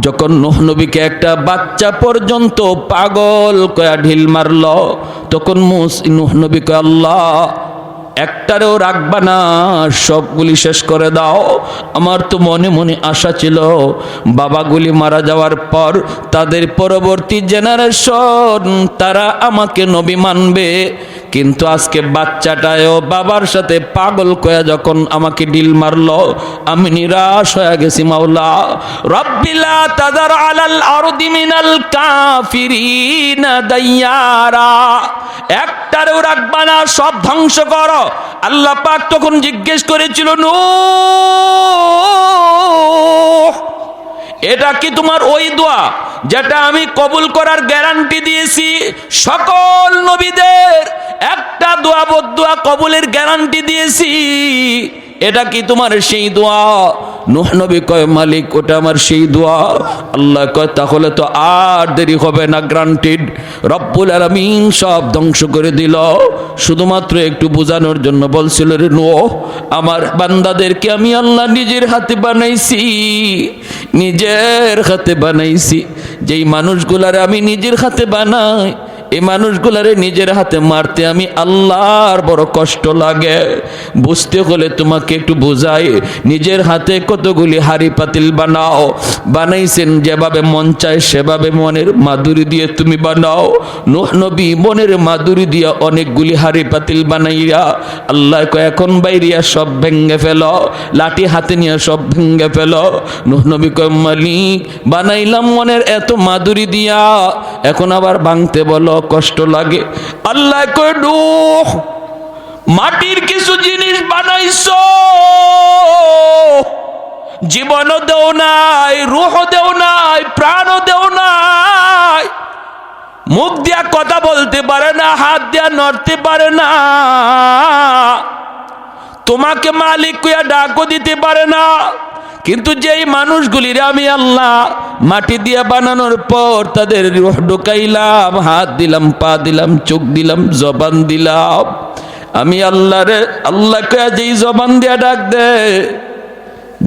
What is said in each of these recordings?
যখন নূহ নবীকে একটা বাচ্চা পর্যন্ত পাগল কয়া ঢিল মারল, তখন নূহ নবী কয়, আল্লাহ একটারেও রাখবা না, সবগুলি শেষ করে দাও। আমার তো মনে মনে আশা ছিল বাবাগুলি মারা যাওয়ার পর তাদের পরবর্তী জেনারেশন তারা আমাকে নবী মানবে, কিন্তু আজকে বাচ্চাটাও বাবার সাথে পাগল কয়া যখন আমাকে ডিল মারলো, আমি নিরাশ হয়ে গেছি। মাওলা রব্বিলা তাদার আলাল আরদি মিনাল কাফিরিনা দাইয়ারা, একটারেও রাখবা না, সব ধ্বংস করো। আল্লাহ পাক তখন জিজ্ঞেস করেছিল, নূহ এটা কি তোমার ওই দোয়া যেটা আমি কবুল করার গ্যারান্টি দিয়েছি? সকল নবীদের একটা দোয়া বদদোয়া কবুলের গ্যারান্টি দিয়েছি, এটা কি তোমার সেই দোয়া? নূহ নবী কয়, মালিক ওটা আমার সেই দোয়া। আল্লাহ কয়, তাহলে তো আর দেরি হবে না, গ্রান্টেড। রব্বুল আলামিন সব ধ্বংস করে দিল, শুধুমাত্র একটু বোঝানোর জন্য বলছিল, রে নূহ আমার বান্দাদেরকে আমি আল্লাহ নিজের হাতে বানাইছি, নিজের হাতে বানাইছি। যেই মানুষগুলারে আমি নিজের হাতে বানাই, এই মানুষগুলারে নিজের হাতে মারতে আমি আল্লাহর বড় কষ্ট লাগে। বুঝতে হলে তোমাকে একটু বোঝাই, নিজের হাতে কতগুলি হাড়ি পাতিল বানাও, বানাইছেন যেভাবে মন চায় সেভাবে মনের মাধুরী দিয়ে তুমি বানাও। নূহ নবী মনের মাধুরী দিয়ে অনেকগুলি হাড়ি পাতিল বানাইয়া আল্লাহ কয়, এখন বাইরিয়া সব ভেঙ্গে ফেলো, লাঠি হাতে নিয়ে সব ভেঙ্গে ফেলো। নূহ নবী কয়, মালিক বানাইলাম মনের এত মাধুরী দিয়া, এখন আবার ভাঙতে বলো, কষ্ট লাগে। আল্লাহ কয়, নূহ মাটির কিছু জিনিস বানাইছো, জীবনও দেও নাই, রূহও দেও নাই, প্রাণও দেও নাই, মুখ দিয়া কথা বলতে পারে না, হাত দিয়া নড়তে পারে না, তোমাকে মালিক কইয়া ডাকও দিতে পারে না। কিন্তু যেই মানুষগুলির আমি আল্লাহ মাটি দিয়ে বানানোর পর তাদের রূহ ঢুকাইলাম, হাত দিলাম, পা দিলাম, চোখ দিলাম, জবান দিলাম, আমি আল্লাহ কয়া যেই জবান দিয়া ডাক দে,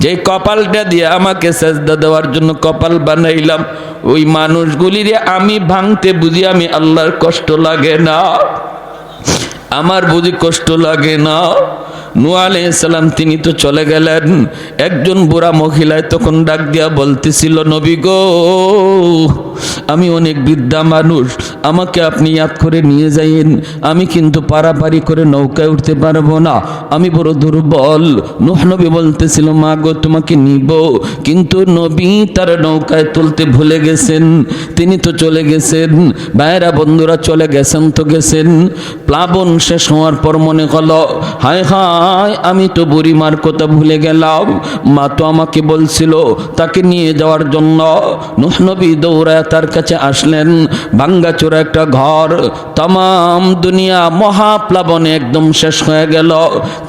যে কপালটা দিয়ে আমাকে সেজদা দেওয়ার জন্য কপাল বানাইলাম, ওই মানুষগুলিরে আমি ভাঙতে বুঝি আমি আল্লাহর কষ্ট লাগে না? আমার বুঝি কষ্ট লাগে না? নূহ আলাইহিস সালাম তিনি তো চলে গেলেন। একজন বুড়া মহিলায় তখন ডাক দিয়া বলতেছিল, নবী গো আমি অনেক বৃদ্ধা মানুষ, আমাকে আপনি ইয়াদ করে নিয়ে যাইন, আমি কিন্তু পারাপারি করে নৌকায় উঠতে পারবো না, আমি বড় দুর্বল। নূহ নবী বলতেছিল, মা গো তোমাকে নিব, কিন্তু নবী তার নৌকায় তুলতে ভুলে গেছেন, তিনি তো চলে গেছেন। ভাইরা বন্ধুরা চলে গেছেন তো গেছেন, প্লাবন শেষ হওয়ার পর মনে হলো, হায় হায় আমি তো বুড়িমার কথা ভুলে গেলাম, মা তো আমাকে বলছিল তাকে নিয়ে যাওয়ার জন্য। নূহ নবী দৌড়ায় তার কাছে আসলেন, ভাঙ্গাচোরা একটা ঘর, तमाम দুনিয়া মহাপ্লাবনে একদম শেষ হয়ে গেল,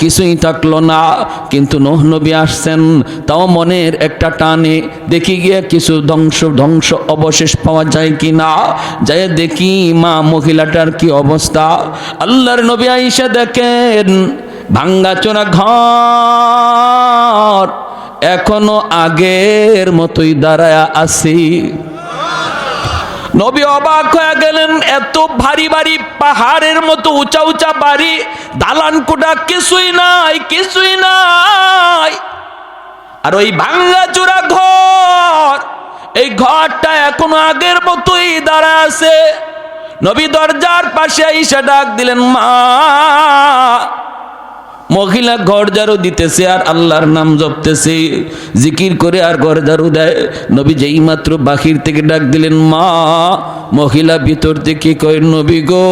কিছুই থাকলো না। কিন্তু নূহ নবী আসছেন, তাও মনের একটা টানে দেখি গিয়ে কিছু ধ্বংস অবশেষ পাওয়া যায় কিনা, যায় দেখি মা মহিলাটার কি অবস্থা। আল্লাহর নবী আয়েশা দেখেন ভাঙ্গাচোরা ঘর এখনো আগের মতোই দাঁড়ায়া আছি। নবী অবাক হয়ে গেলেন, এত ভারী ভারী পাহাড়ের মতো উঁচা উঁচা বাড়ি, দালান কোঠা কিছুই নাই, কিছুই নাই। আর ওই ভাঙ্গাচোরা ঘর, এই ঘরটা এখনো আগের মতোই দাঁড়া আছে। নবী দরজার পাশে আইসা ডাক দিলেন, মা। মহিলা ঘর ঝাড়ু দিতেছে আর আল্লাহর নাম জপতেছে, জিকির করে আর ঘর ঝাড়ু দেয়। নবী যেই মাত্র বাহির থেকে ডাক দিলেন, মা। মহিলা ভিতর থেকে কয়, নবী গো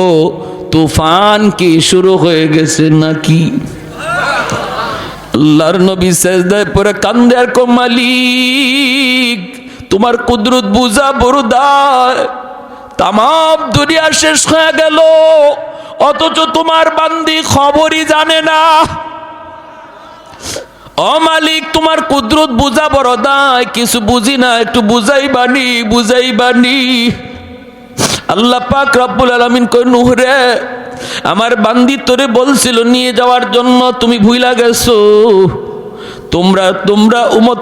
তুফান কি শুরু হয়ে গেছে নাকি? আল্লাহর নবী সেজদায় পড়ে কান্দে আর কয়, মালিক তোমার কুদরত বুঝা বরদার, তামাম দুনিয়া শেষ হয়ে গেল, অথচ তোমার বান্দি খবরই জানে না। ও মালিক তোমার কুদরত বুঝা বড় দায়, কিছু বুঝি না, একটু বুঝাইবানি। আল্লাহ পাক রব্বুল আলামিন কই, নূহ রে আমার বান্দি তোরে বলছিল নিয়ে যাওয়ার জন্য, তুমি ভুইলা গেছো, তোমরা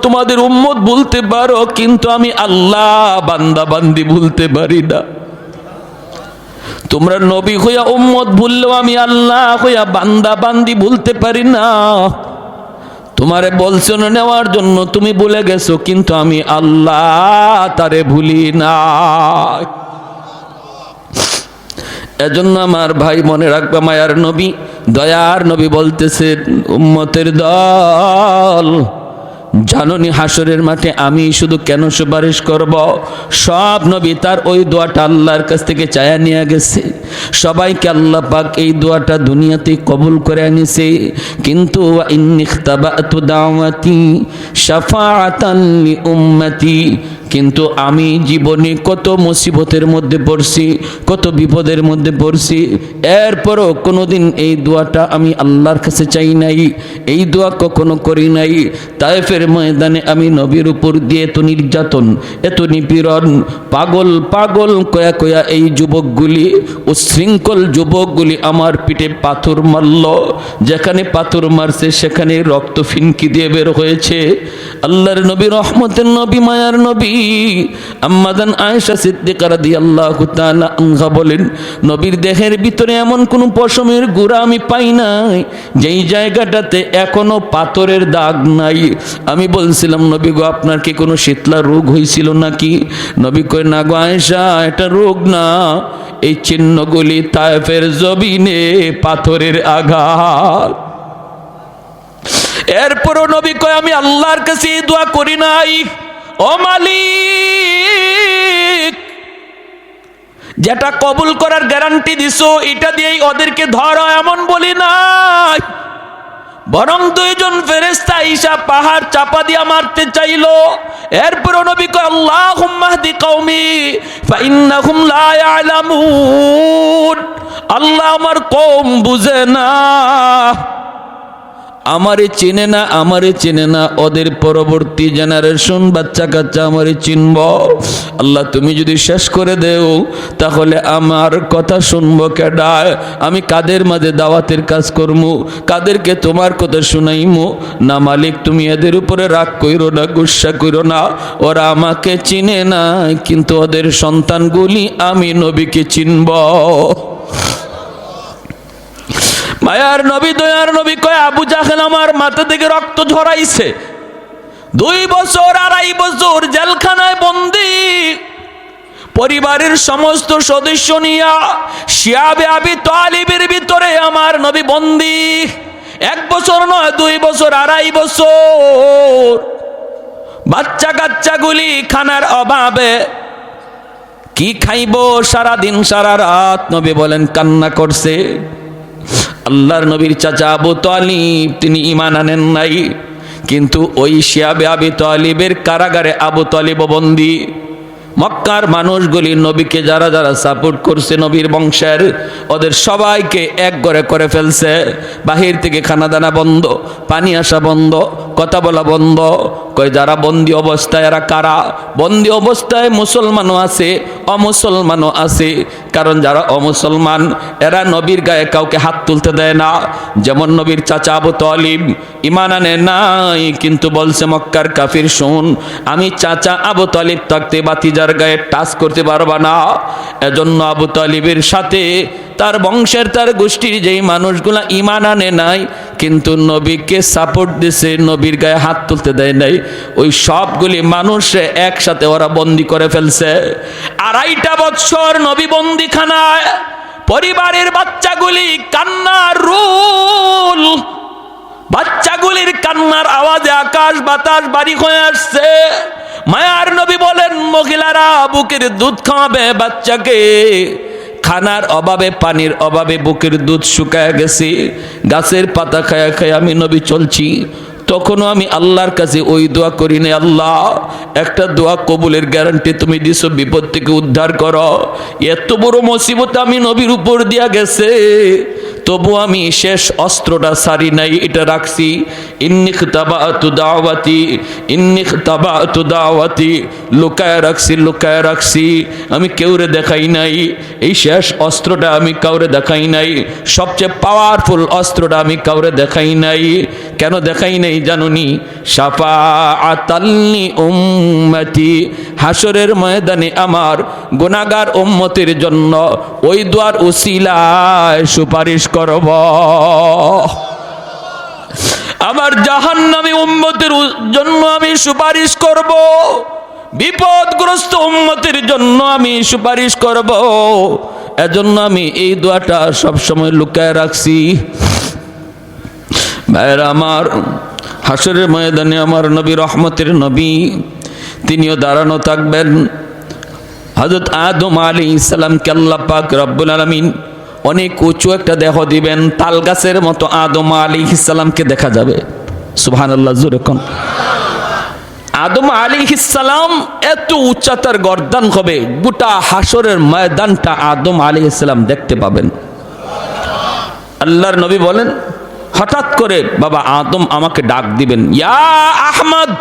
তোমাদের উম্মত বলতে পারো, কিন্তু আমি আল্লাহ বান্দা বান্দি ভুলতে পারি না। তোমরা নবী হইয়া উম্মত ভুললেও আমি আল্লাহ হইয়া বান্দা বান্দি ভুলতে পারি না। তোমারে বলছো না নেওয়ার জন্য, তুমি ভুলে গেছো, কিন্তু আমি আল্লাহ তারে ভুলি না। এজন্য আমার ভাই মনে রাখবা, মায়ার নবী দয়ার নবী বলতেছেন, উম্মতের দল জাননি হাসরের মাঠে আমি শুধু কেন সুপারিশ করব। সব নবী তার ওই দোয়াটা আল্লাহর কাছ থেকে চায়া নিয়ে গেছে। সবাইকে আল্লাহ পাক এই দোয়াটা দুনিয়াতে কবুল করে আনিছে। কিন্তু ইন্নিখতাবাতু দাওয়াতি শাফাআতান লি উম্মতি, কিন্তু আমি জীবনে কত মুসিবতের মধ্যে পড়ছি, কত বিপদের মধ্যে পড়ছি, এরপরও কোনোদিন এই দোয়াটা আমি আল্লাহর কাছে চাই নাই, এই দোয়া কখনো করি নাই। তায়েফের ময়দানে আমি নবীর উপর দিয়ে এত নির্যাতন, এত নিপীড়ন, পাগল পাগল কয়া কয়া এই যুবকগুলি, উশৃঙ্খল যুবকগুলি আমার পিঠে পাথর মারল। যেখানে পাথর মারছে সেখানে রক্ত ফিনকি দিয়ে বের হয়েছে। আল্লাহর নবী, রহমতের নবী, মায়ার নবী আম্মাজান আয়েশা সিদ্দিকা রাদিয়াল্লাহু তাআলা আনহা বলেন, নবীর দেহের ভিতরে এমন কোন পশমের গুঁড়া আমি পাই নাই যেই জায়গাটাতে এখনো পাথরের দাগ নাই। আমি বলছিলাম, নবী গো আপনার কি কোনো শীতলা রোগ হয়েছিল নাকি? নবী কয়, না গো আয়েশা, এটা রোগ না, এই চিহ্নগুলি তায়েফের জমিনে পাথরের আঘাত। এরপরও নবী কয়, আমি আল্লাহর কাছে দোয়া করি নাই, ও মালিক যেটা কবুল করার গ্যারান্টি দিছো এটা দিয়েই ওদেরকে ধরো, এমন বলি নাই। বরং দুইজন ফেরেশতা ঈসা পাহাড় চাপা দিয়া মারতে চাইলো। এরপরও নবী কয়, আল্লাহুম্মা হদি কওমি ফাইন্নাহুম লা ইয়ালামুন, আল্লাহ আমার কওম বুঝে না, আমারে চেনে না, আমারে চেনে না, ওদের পরবর্তী জেনারেশন বাচ্চা কাচ্চা আমারে চিনব। আল্লাহ তুমি যদি শেষ করে দেও তাহলে আমার কথা শুনবো কেডা? আমি কাদের মাঝে দাওয়াতের কাজ করবো, কাদেরকে তোমার কথা শুনাইমু? না মালিক, তুমি এদের উপরে রাগ কইরো না, গুসা কইরো না, ওরা আমাকে চিনে না, কিন্তু ওদের সন্তানগুলি আমি নবীকে চিনব। মায়ার নবী, দয়ার নবী কয়, আবু জাহেল আমার মাথা থেকে রক্ত ঝরাইছে, 2 বছর 2.5 বছর জেলখানায় বন্দী, পরিবারের সমস্ত সদস্য নিয়া শিয়াবে আবি তালিবের ভিতরে আমার নবী বন্দী। 1 বছর নয়, 2 বছর 2.5 বছর। বাচ্চা কাচ্চাগুলি খানার অভাবে কি খাইব, সারাদিন সারা রাত নবী বলেন কান্না করছে। আল্লাহর নবীর চাচা আবু তালিব তিনি ঈমান আনেন নাই, কিন্তু ওই শিয়াবে আবি তালিবের কারাগারে আবু তালিব বন্দী। মক্কার মানুষগুলি নবীকে যারা যারা সাপোর্ট করছে নবীর বংশের, ওদের সবাইকে এক ঘরে করে ফেলছে। বাহির থেকে খানা দানা বন্ধ, পানি আসা বন্ধ, কথা বলা বন্ধ। কয় যারা বন্দি অবস্থায়, এরা কারা? বন্দি অবস্থায় মুসলমানও আছে, অমুসলমানও আছে। কারণ যারা অমুসলমান এরা নবীর গায়ে কাউকে হাত তুলতে দেয় না। যেমন নবীর চাচা আবু তালিব ঈমান আনে নাই, কিন্তু বলছে মক্কার কাফির, শুন, আমি চাচা আবু তালিব থাকতে বাতিজার গায়ে টাচ করতে পারবা না। এজন্য আবু তালিবের সাথে তার বংশের, তার গোষ্ঠীর যেই মানুষগুলা ঈমান আনে নাই কিন্তু নবীকে সাপোর্ট দিছে, নবীর গায়ে হাত তুলতে দেয় নাই, ওই সবগুলি মানুষ একসাথে ওরা বন্দি করে ফেলছে। 2.5 বছর নবী বন্দিখানায়, পরিবারের বাচ্চাগুলি কান্নার রোল, বাচ্চাগুলির কান্নার আওয়াজে আকাশ বাতাস বাড়ি হয়ে আসছে। মায়ার নবী বলেন, মহিলারা বুকের দুধ খাওয়াবে বাচ্চাকে, খানার অভাবে, পানির অভাবে বুকের দুধ শুকায় গেছে। গাছের পাতা খায়া খায়া আমি নবী চলছি। তখনও আমি আল্লাহর কাছে ওই দোয়া করি না, আল্লাহ একটা দোয়া কবুলের গ্যারান্টি তুমি দিছো, বিপদ থেকে উদ্ধার করো। এত বড় মুসিবত আমি নবীর উপর দিয়া গেছে, তবু আমি শেষ অস্ত্রটা সারি নাই, এটা রাখছি। ইন্নী ইখতাবাতু দাওয়াতি, লুকায় রাখছি, আমি কেউরে দেখাই নাই। এই শেষ অস্ত্রটা আমি কাউরে দেখাই নাই, সবচেয়ে পাওয়ারফুল অস্ত্রটা আমি কাউরে দেখাই নাই। কেন দেখাই নাই জানুনি? শাফাআতাল্লি উম্মতি, হাসরের ময়দানে আমার গুনাহগার উম্মতের জন্য ওই দুয়ার উসিলায় সুপারিশ করব। আমার জাহান্নামী উম্মতের জন্য আমি সুপারিশ করব, বিপদগ্রস্ত উম্মতের জন্য আমি সুপারিশ করব। এজন্য আমি এই দোয়াটা সবসময় লুকায় রাখছি। ভাইরা আমার, হাসরের ময়দানে আমার নবী, রহমতের নবী, তিনিও দাঁড়ানো থাকবেন। হযরত আদম আলাইহিস সালামকে আল্লাহ পাক রব্বুল আলামিন অনেক উঁচু একটা দেহ দিবেন, তাল গাছের মতো আদম আলাইহিস সালামকে দেখা যাবে। সুবহানাল্লাহ, জোরে কোন। আদম আলাইহিস সালাম এত উচ্চতার গর্দান হবে, গোটা হাসরের ময়দানটা আদম আলাইহিস সালাম দেখতে পাবেন। আল্লাহর নবী বলেন, হঠাৎ করে বাবা আদম আমাকে ডাক দিবেন, ইয়া আহমদ,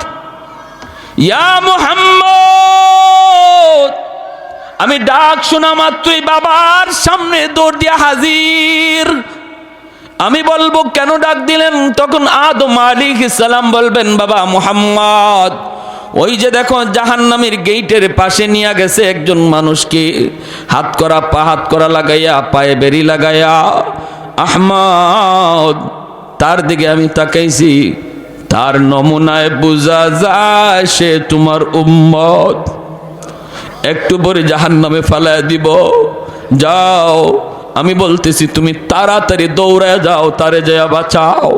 ইয়া মুহাম্মদ। আমি ডাক শোনা মাত্রই বাবার সামনে দৌড় দিয়া হাজির। আমি বলবো কেন ডাক দিলেন? তখন আদম আলাইহিস সালাম বলবেন, বাবা মুহাম্মদ, ওই যে দেখো জাহান্নামের গেটের পাশে নিয়ে গেছে একজন মানুষকে, হাত করা লাগাইয়া, পায়ে বেরি লাগাইয়া। আহমদ, তার দিকে আমি তাকাইছি, তার নমুনায় বোঝা যায় সে তোমার উম্মত। একটু পরে জাহান্নামে ফালায় দিব। যাও, আমি বলতেছি তুমি তাড়াতাড়ি দৌড়ায় যাও, তারে যায় বাঁচাও।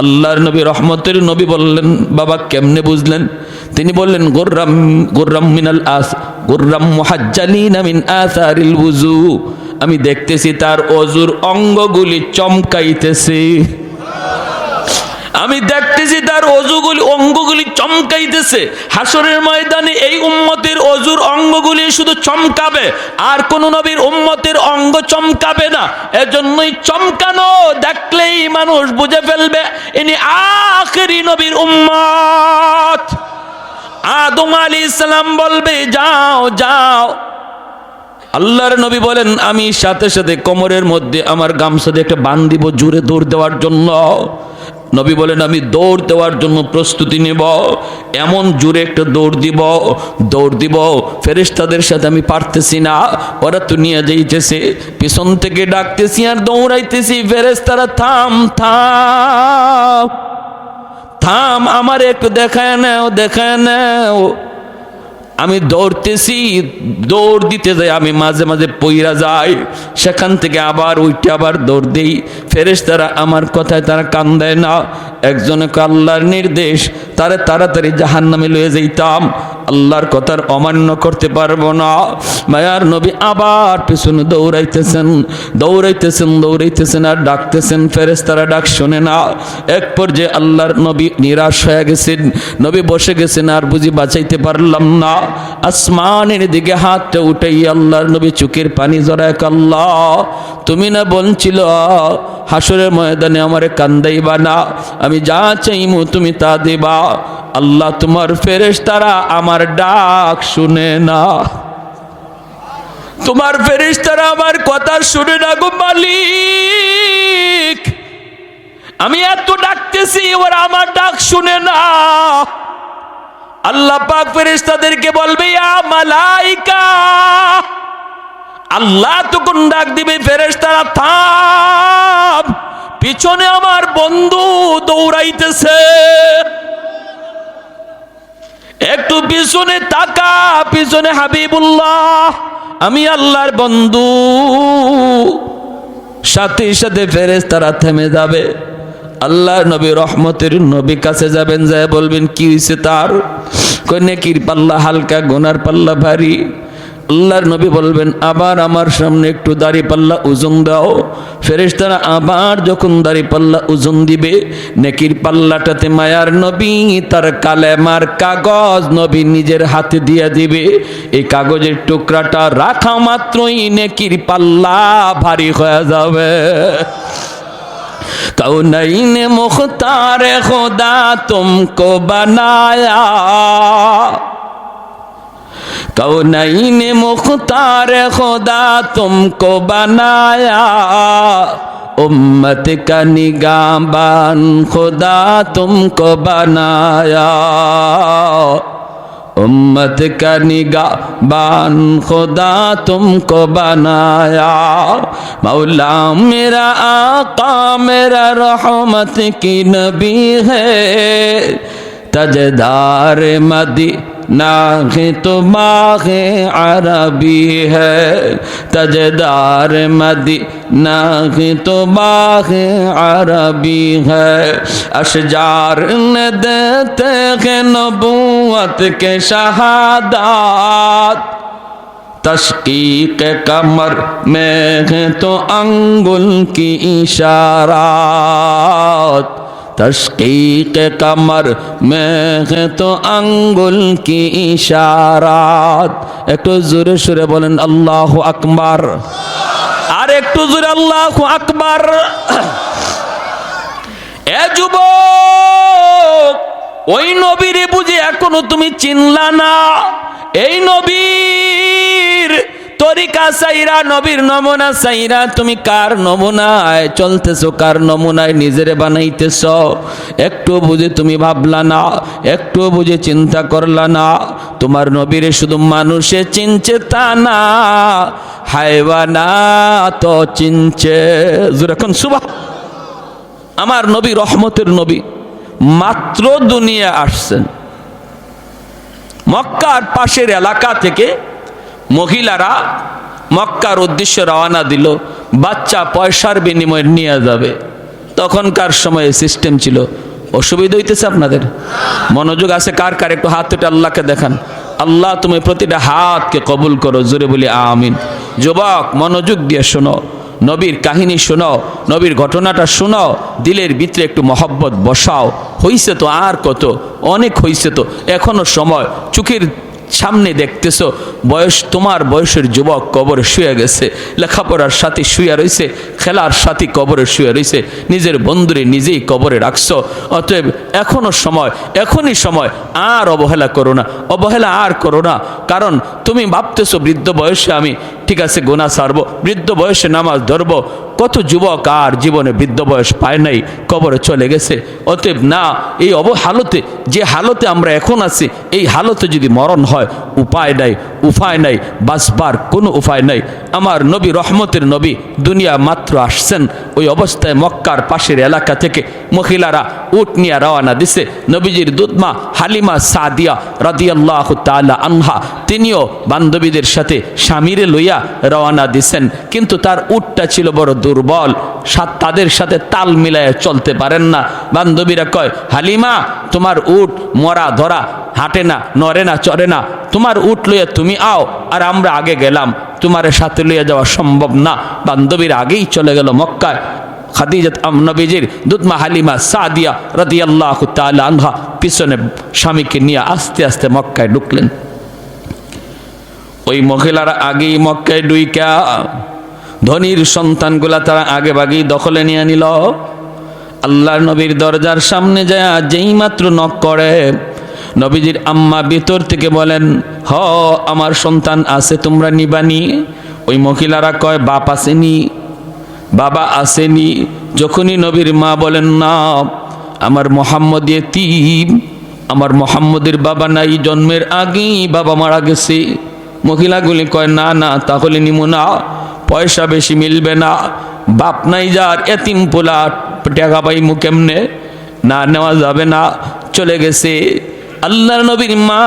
আল্লাহর নবী, রহমতের নবী বললেন, বাবা কেমনে বুঝলেন? তিনি বললেন, গুররাম মুহাজ্জালিনা মিন আসারিল ওযু, আমি দেখতেছি তার অজুর অঙ্গগুলি চমকাইতেছে। আমি দেখতেছি তার অঙ্গগুলি চমকাইতেছে। হাসরের ময়দানে এই উম্মতের অজুর অঙ্গগুলি শুধু চমকাবে, আর কোন নবীর উম্মতের অঙ্গ চমকাবে না। এজন্যই চমকানো দেখলেই মানুষ বুঝে ফেলবে ইনি আখেরি নবীর উম্মত। আদম আলাইহিস সালাম বলবে, যাও যাও। আল্লাহর নবী বলেন, আমি সাথে সাথে কোমরের মধ্যে আমার গামছা দিয়ে একটা বান দিব জোরে দৌড় দেওয়ার জন্য। নবী বলেন, আমি দৌড় দেওয়ার জন্য প্রস্তুতি নেব, এমন জোরে একটা দৌড় দিব ফেরেশতাদের সাথে আমি পারতেছি না, ওরা তো নিয়ে যাইতেছে। পিছন থেকে ডাকতেছি আর দৌড়াইতেছি, ফেরেশতারা থাম থাম থাম, আমার একটু দেখায় নাও। আমি দৌড়তেছি, দৌড় দিতে যাই, আমি মাঝে মাঝে পইরা যাই, সেখান থেকে আবার উঠে আবার দৌড় দিই। ফেরেশতারা আমার কথায় তারা কান দেয় না। একজনকে আল্লাহর নির্দেশ, তারে তাড়াতাড়ি জাহান্নামে লয়ে যাইতাম, আল্লাহর কথার অমান্য করতে পারবো না। মায়ার নবী আবার পিছনে দৌড়াইতেছেন আর ডাকতেছেন, ফেরেশতারা ডাক শোনে না। এক পর্যায়ে আল্লাহর নবী নিরাশ হয়ে গেছেন, নবী বসে গেছেন, আর বুঝি বাঁচাইতে পারলাম না। আসমানের দিকে হাতটা উঠাই আল্লাহর নবী চোখের পানি জড়ায়, আল্লাহ তুমি না বলছিল হাসরের ময়দানে আমারে কান্দাইবা না, আমি যা চাইমু তুমি তা দেবা। আল্লাহ তোমার ফেরেশতারা আমার ডাক শুনে না, তোমার ফেরেশতারা আমার কথা শুনে না গো মালিক। আমি এত ডাকতেছি, ওরা আমার ডাক শুনে না। আল্লাহ পাক ফেরেশতাদেরকে বলবে, ইয়া মালাইকা। আল্লাহ তখন ডাক দিবে, ফেরেশতারা থাম, পিছনে আমার বন্ধু দৌড়াইতেছে, একটু পিছনে তাকা, পিছনে হাবিবুল্লাহ, আমি আল্লাহর বন্ধু। সাথে সাথে ফেরেশতারা থেমে যাবে। আল্লাহ নবী, রহমতের নবী কাছে যাবেন, যায় বলবেন কি হয়েছে তার? কই নেকির পাল্লা হালকা, গুনার পাল্লা ভারী। আল্লাহর নবী বলবেন আবার আমার সামনে একটু দাড়িপাল্লা ওজন দাও। ফেরেশতারা আবার যখন দাড়িপাল্লা ওজন দিবে, নেকির পাল্লাটাতে মায়ার নবী তার কালেমার কাগজ নবী নিজের হাতে দিয়ে দিবে। এই কাগজের টুকরাটা রাখা মাত্রই নেকির পাল্লা ভারী হয়ে যাবে। कौनैन मुख्तार खुदा तुमको बनाया, कौनैन मुख्तार खुदा तुमको बनाया, उम्मत का निगाहबान खुदा तुमको बनाया, उम्मत का निगाहबान खुदा तुमको बनाया। मौला मेरा आका मेरा रहमत की नबी है, तजदार मदीना है तो माहे अरबी है, तजदार मदीना है तो माहे अरबी है। अशजार न देते हैं नबूवत के शहादात, तशकीक कमर में है तो अंगुल की इशारात, तशकीक कमर में है तो अंगुल की इशारात। एक जोरे सुरे बोलें अल्लाहु अकबर, और एक जोरे अल्लाहु अकबर। ए যুবক, ওই নবীরে বুঝে এখনো তুমি চিনলা না? এই নবীর তরিকা সাইরা, নবীর নমুনা সাইরা তুমি কার নমুনায় চলতেছো, কার নমুনায় নিজেরে বানাইতেছো? একটু বুঝে তুমি ভাবলা না, একটু বুঝে চিন্তা করলা না? তোমার নবীরে শুধু মানুষে চিনছে তা না, হায়ওয়ানাত চিনছে। যখন সুবহান, আমার নবী রহমতের নবী মাত্র দুনিয়া আসছেন, মক্কার পাশের এলাকা থেকে মহিলারা মক্কার উদ্দেশ্যে রওনা দিল, বাচ্চা পয়সার বিনিময়ে নিয়ে যাবে। তখনকার সময়ে সিস্টেম ছিল। অসুবিধা হইতেছে আপনাদের? মনোযোগ আছে কার কার? একটু হাত উঠে আল্লাহকে দেখান। আল্লাহ তুমি প্রতিটা হাতকে কবুল করো, জোরে বলি আমিন। যুবক মনোযোগ দিয়ে শোনো, নবীর কাহিনী শোনো, নবীর ঘটনাটা শোনো, দিলের ভিতরে একটু মহব্বত বসাও। হইছে তো আর কত, অনেক হইছে তো, এখনো সময়। চোখের সামনে দেখতেছো বয়স, তোমার বয়সের যুবক কবরে শুয়ে গেছে, লেখাপড়ার সাথে শুয়ে রয়েছে, খেলার সাথে কবরে শুয়ে রয়েছে, নিজের বন্ধুরে নিজেই কবরে রাখছো। অতএব এখনো সময়, এখনই সময়। আর অবহেলা করো না, অবহেলা আর করো না। কারণ তুমি ভাবতেছো বৃদ্ধ বয়সে আমি ঠিক আছে গুনাহ ছাড়বো, বৃদ্ধ বয়সে নামাজ ধরবো। কত যুবক আর জীবনে বৃদ্ধ বয়স পায় নাই, কবরে চলে গেছে। অতএব না, এই হালতে, যে হালতে আমরা এখন আছি, এই হালতে যদি মরণ হয়, উপায় নাই, উপায় নাই, বাঁচবার কোনো উপায় নাই। আমার নবী রহমতের নবী দুনিয়া মাত্র আসছেন, ওই অবস্থায় মক্কার পাশের এলাকা থেকে মহিলারা উট নিয়ে রওনা দিছে। নবীজির দুধমা হালিমা সাদিয়া রাদিয়াল্লাহু তাআলা আনহা, তিনিও বান্ধবীদের সাথে স্বামীরে লইয়া রওনা দিছেন, কিন্তু তার উটটা ছিল বড় দুর্বল, তাদের সাথে তাল মিলায় চলতে পারেন না। বান্ধবীরা কয়, হালিমা তোমার উট মরা ধরা, হাঁটে না, নড়ে না, চড়ে না, তোমার উট লইয়া তুমি আও, আর আমরা আগে গেলাম, তোমার সাথে লইয়া যাওয়া সম্ভব না। বান্ধবীরা আগেই চলে গেল মক্কায়। খাদিজাত নবীজির দুধমা হালিমা সাদিয়া রাদিয়াল্লাহু তাআলা আনহা পিছনে স্বামীকে নিয়ে আস্তে আস্তে মক্কায় ঢুকলেন। ওই মহিলারা আগেই মক্কায় ঢুইকা ধনীর সন্তানগুলা তারা আগে ভাগেই দখলে নিয়ে নিল। আল্লাহর নবীর দরজার সামনে যায় যেই মাত্র নক করে, নবীজির আম্মা ভিতর থেকে বলেন, হ আমার সন্তান আছে, তোমরা নিবানি? ওই মহিলারা কয়, বাপ আসেনি, বাবা আসেনি। যখনই নবীর মা বলেন, না আমার মোহাম্মদ ইতিম, আমার মোহাম্মদের বাবা নাই, জন্মের আগেই বাবা মারা গেছে। মহিলাগুলি কয়, না না তাহলে নিমু না, পয়সা বেশি মিলবে না, বাপ নাই যার, এতিম পোলা টাকা পাইমু কেমনে, না নেওয়া যাবে না, চলে গেছে। আল্লাহর নবীর মা